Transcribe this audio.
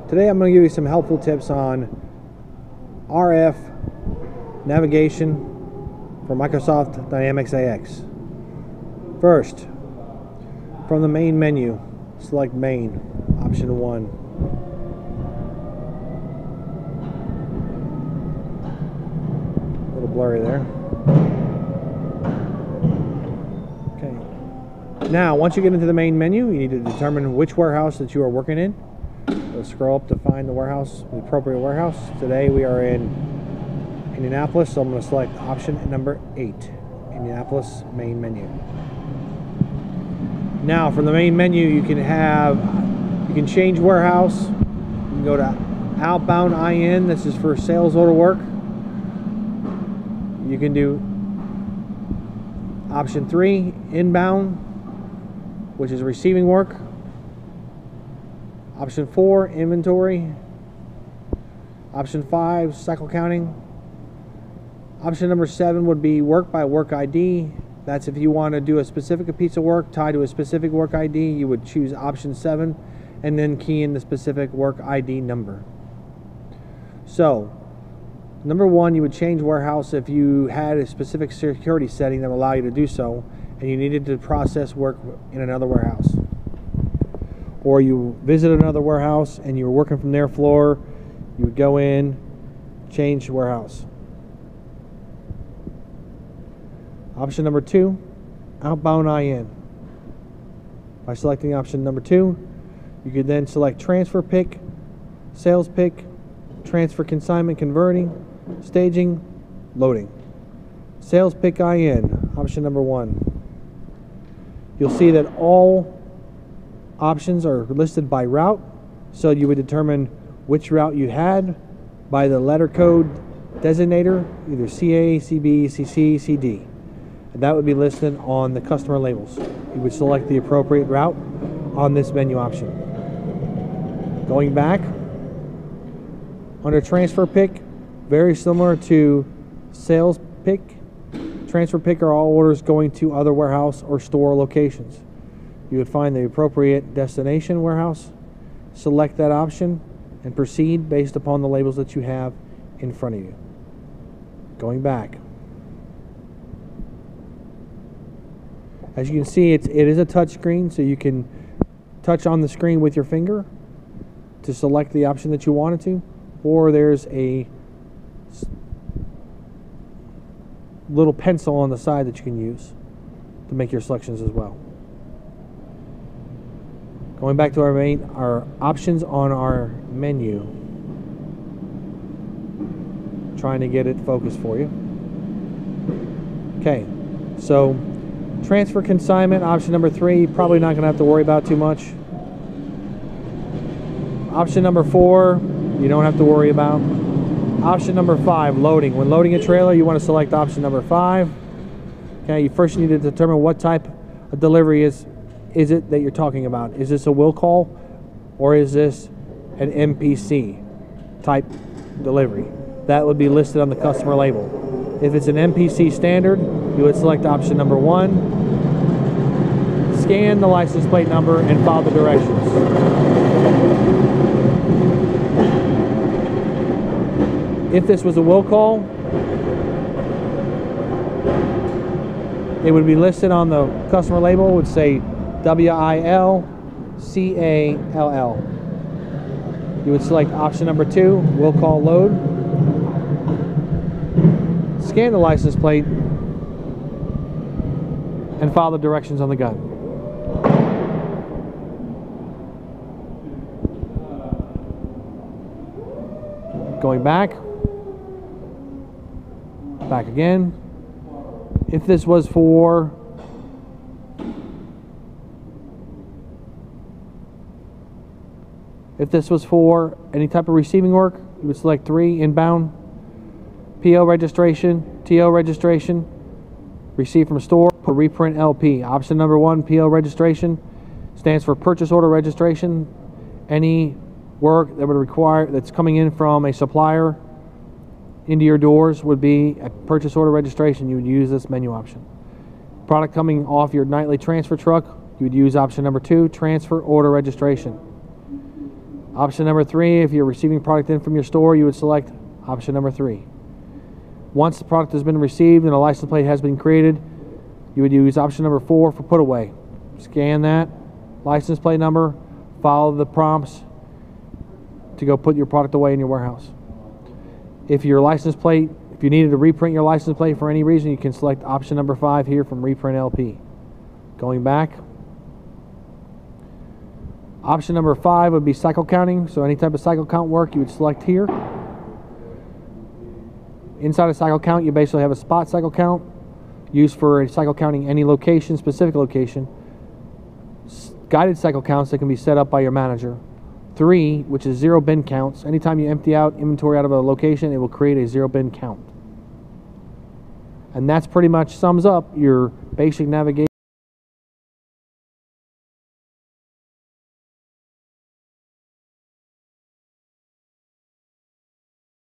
Today I'm going to give you some helpful tips on RF navigation for Microsoft Dynamics AX. First, from the main menu, select Main, option 1. A little blurry there. Okay. Now, once you get into the main menu, you need to determine which warehouse that you are working in. So scroll up to find the warehouse, the appropriate warehouse. Today we are in Indianapolis, so I'm going to select option number 8, Indianapolis main menu. Now from the main menu you can change warehouse. You can go to outbound IN, this is for sales order work. You can do option 3, inbound, which is receiving work. Option 4, inventory. Option 5, cycle counting. Option number 7 would be work by work ID. That's if you want to do a specific piece of work tied to a specific work ID, you would choose option 7 and then key in the specific work ID number. So, number 1, you would change warehouse if you had a specific security setting that would allow you to do so and you needed to process work in another warehouse. Or you visit another warehouse and you were working from their floor, you would go in, change warehouse. Option number 2, outbound IN. By selecting option number 2, you could then select transfer pick, sales pick, transfer consignment converting, staging, loading. Sales pick IN, option number 1. You'll see that all options are listed by route, so you would determine which route you had by the letter code designator, either CA, CB, CC, CD. And that would be listed on the customer labels. You would select the appropriate route on this menu option. Going back, under transfer pick, very similar to sales pick, transfer pick are all orders going to other warehouse or store locations. You would find the appropriate destination warehouse, select that option, and proceed based upon the labels that you have in front of you. Going back. As you can see, it is a touch screen, so you can touch on the screen with your finger to select the option that you wanted to, or there's a little pencil on the side that you can use to make your selections as well. Going back to our options on our menu. Trying to get it focused for you. Okay, so transfer consignment, option number 3, probably not going to have to worry about too much. Option number 4, you don't have to worry about. Option number 5, loading. When loading a trailer, you want to select option number 5. Okay, you first need to determine what type of delivery is it that you're talking about. Is this a will call or is this an MPC type delivery? That would be listed on the customer label. If it's an MPC standard, you would select option number 1, scan the license plate number and follow the directions. If this was a will call, it would be listed on the customer label, it would say WILCALL. You would select option number 2, will call load. Scan the license plate and follow the directions on the gun. Going back again. If this was for any type of receiving work, you would select 3, inbound, PO registration, TO registration, receive from store, put reprint LP. Option number 1, PO registration, stands for purchase order registration. Any work that would require, that's coming in from a supplier into your doors would be a purchase order registration. You would use this menu option. Product coming off your nightly transfer truck, you would use option number 2, transfer order registration. Option number 3, if you're receiving product in from your store, you would select option number 3. Once the product has been received and a license plate has been created, you would use option number 4 for put away. Scan that license plate number, follow the prompts to go put your product away in your warehouse. If you needed to reprint your license plate for any reason, you can select option number 5 here from Reprint LP. Going back, option number 5 would be cycle counting. So any type of cycle count work you would select here. Inside of cycle count, you basically have a spot cycle count used for cycle counting any location, specific location. Guided cycle counts that can be set up by your manager. 3, which is 0 bin counts. Anytime you empty out inventory out of a location, it will create a 0 bin count. And that's pretty much sums up your basic navigation.